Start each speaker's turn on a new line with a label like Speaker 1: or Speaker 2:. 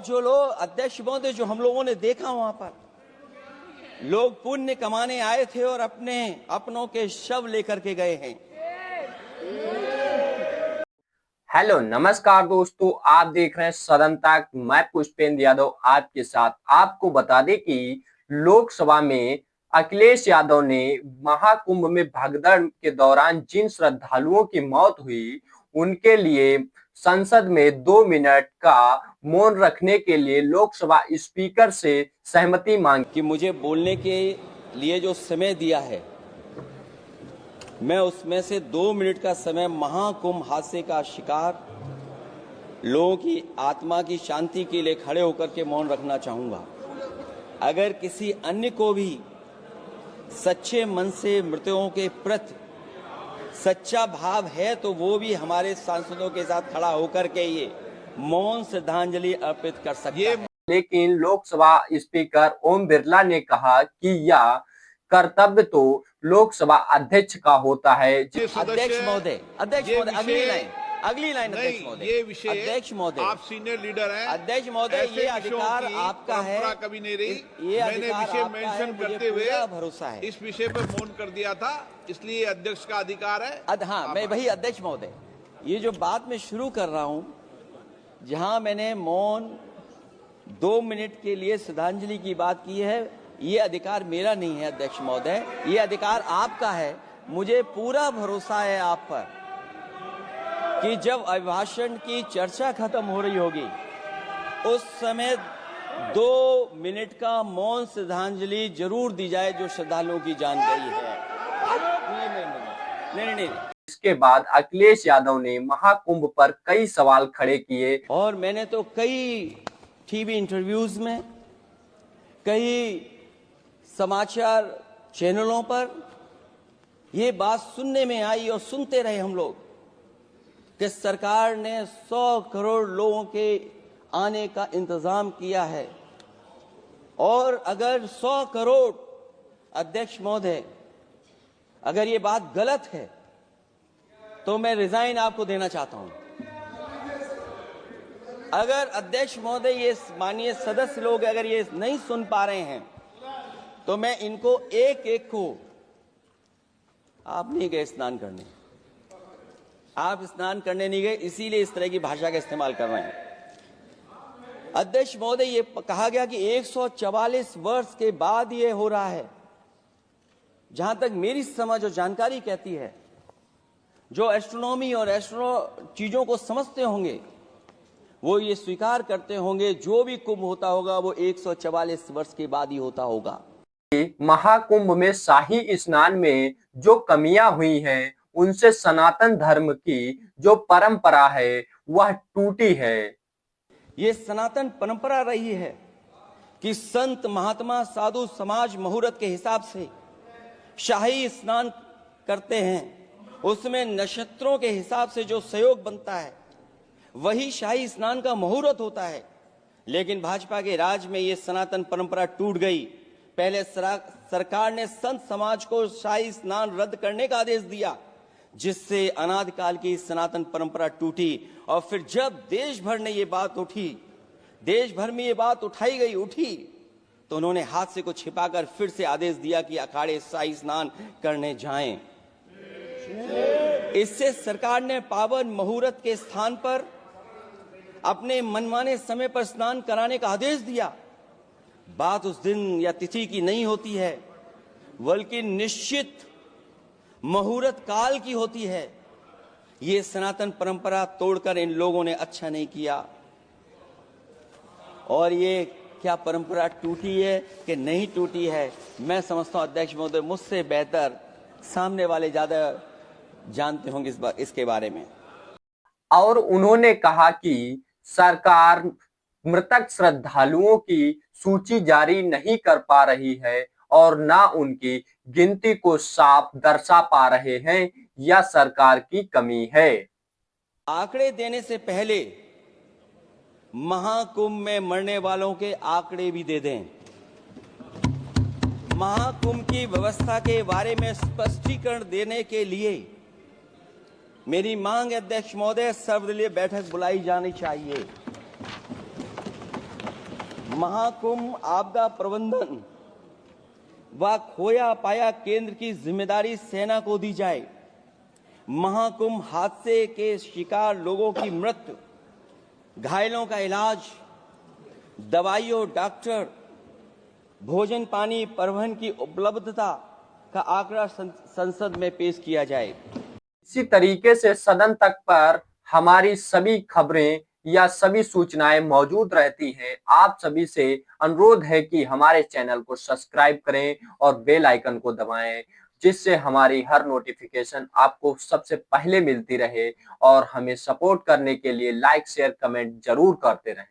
Speaker 1: जो लोग अध्यक्ष महोदय जो हम लोगों ने देखा वहां पर लोग पुण्य कमाने आए थे और अपनों के शव लेकर के गए हैं।
Speaker 2: हेलो नमस्कार दोस्तों, आप देख रहे हैं सदन तक। मैं पुष्पेंद्र यादव आपके साथ। आपको बता दें कि लोकसभा में अखिलेश यादव ने महाकुंभ में भगदड़ के दौरान जिन श्रद्धालुओं की मौत हुई उनके लिए संसद में 2 मिनट का मौन रखने के लिए लोकसभा स्पीकर से सहमति मांगी
Speaker 1: कि मुझे बोलने के लिए जो समय दिया है मैं उसमें से 2 मिनट का समय महाकुंभ हादसे का शिकार लोगों की आत्मा की शांति के लिए खड़े होकर के मौन रखना चाहूंगा। अगर किसी अन्य को भी सच्चे मन से मृतकों के प्रति सच्चा भाव है तो वो भी हमारे सांसदों के साथ खड़ा होकर के ये मौन श्रद्धांजलि अर्पित कर सकते हैं।
Speaker 2: लेकिन लोकसभा स्पीकर ओम बिरला ने कहा कि यह कर्तव्य तो लोकसभा अध्यक्ष का होता है।
Speaker 1: अध्यक्ष महोदय अगली लाइन अध्यक्ष महोदय,
Speaker 3: ये विषय
Speaker 1: अध्यक्ष महोदय,
Speaker 3: आप सीनियर लीडर हैं।
Speaker 1: अध्यक्ष महोदय, ये अधिकार आपका है।
Speaker 3: कभी नहीं रही।
Speaker 1: ये
Speaker 3: मैंने विषय मेंशन करते हुए
Speaker 1: भरोसा है
Speaker 3: इस विषय पर मौन कर दिया था, इसलिए अध्यक्ष का अधिकार है।
Speaker 1: हाँ, मैं वही अध्यक्ष महोदय, ये जो बात मैं शुरू कर रहा हूं जहां मैंने मौन 2 मिनट के लिए श्रद्धांजलि की बात की है, ये अधिकार मेरा नहीं है अध्यक्ष महोदय, ये अधिकार आपका है। मुझे पूरा भरोसा है आप पर कि जब अभिभाषण की चर्चा खत्म हो रही होगी उस समय 2 मिनट का मौन श्रद्धांजलि जरूर दी जाए जो श्रद्धालुओं की जान गई है। नहीं।
Speaker 2: इसके बाद अखिलेश यादव ने महाकुंभ पर कई सवाल खड़े किए
Speaker 1: और मैंने तो कई टीवी इंटरव्यूज में, कई समाचार चैनलों पर ये बात सुनने में आई और सुनते रहे हम लोग कि सरकार ने 100 करोड़ लोगों के आने का इंतजाम किया है और अगर 100 करोड़ अध्यक्ष महोदय अगर ये बात गलत है तो मैं रिजाइन आपको देना चाहता हूं। अगर अध्यक्ष महोदय ये माननीय सदस्य लोग अगर ये नहीं सुन पा रहे हैं तो मैं इनको एक एक को, आप नहीं गए स्नान करने, आप स्नान करने नहीं गए इसीलिए इस तरह की भाषा का इस्तेमाल कर रहे हैं। अध्यक्ष महोदय, ये कहा गया कि 144 वर्ष के बाद ये हो रहा है। जहां तक मेरी समझ और जानकारी कहती है, जो एस्ट्रोनॉमी और चीजों को समझते होंगे वो ये स्वीकार करते होंगे जो भी कुंभ होता होगा वो 144 वर्ष के बाद ही होता होगा।
Speaker 2: महाकुंभ में शाही स्नान में जो कमियां हुई हैं उनसे सनातन धर्म की जो परंपरा है वह टूटी है।
Speaker 1: ये सनातन परंपरा रही है कि संत महात्मा साधु समाज मुहूर्त के हिसाब से शाही स्नान करते हैं, उसमें नक्षत्रों के हिसाब से जो सहयोग बनता है वही शाही स्नान का मुहूर्त होता है। लेकिन भाजपा के राज में ये सनातन परंपरा टूट गई। पहले सरकार ने संत समाज को शाही स्नान रद्द करने का आदेश दिया जिससे अनादिकाल की सनातन परंपरा टूटी। और फिर जब देश भर में ये बात उठी तो उन्होंने हादसे को छिपाकर फिर से आदेश दिया कि अखाड़े शाही स्नान करने जाएं। इससे सरकार ने पावन मुहूर्त के स्थान पर अपने मनमाने समय पर स्नान कराने का आदेश दिया। बात उस दिन या तिथि की नहीं होती है बल्कि निश्चित मुहूर्त काल की होती है। ये सनातन परंपरा तोड़कर इन लोगों ने अच्छा नहीं किया। और ये क्या परंपरा टूटी है कि नहीं टूटी है, मैं समझता हूं अध्यक्ष महोदय मुझसे बेहतर सामने वाले ज्यादा जानते होंगे इसके बारे में।
Speaker 2: और उन्होंने कहा कि सरकार मृतक श्रद्धालुओं की सूची जारी नहीं कर पा रही है और ना उनकी गिनती को साफ दर्शा पा रहे हैं, यह सरकार की कमी है।
Speaker 1: आंकड़े देने से पहले महाकुंभ में मरने वालों के आंकड़े भी दे दें। महाकुंभ की व्यवस्था के बारे में स्पष्टीकरण देने के लिए मेरी मांग है अध्यक्ष महोदय, सर्वदलीय बैठक बुलाई जानी चाहिए। महाकुंभ आपदा प्रबंधन व खोया पाया केंद्र की जिम्मेदारी सेना को दी जाए। महाकुंभ हादसे के शिकार लोगों की मृत्यु, घायलों का इलाज, दवाइयों, डॉक्टर, भोजन पानी, परिवहन की उपलब्धता का आंकड़ा संसद में पेश किया जाए।
Speaker 2: इसी तरीके से सदन तक पर हमारी सभी खबरें या सभी सूचनाएं मौजूद रहती हैं। आप सभी से अनुरोध है कि हमारे चैनल को सब्सक्राइब करें और बेल आइकन को दबाएं, जिससे हमारी हर नोटिफिकेशन आपको सबसे पहले मिलती रहे। और हमें सपोर्ट करने के लिए लाइक शेयर कमेंट जरूर करते रहें।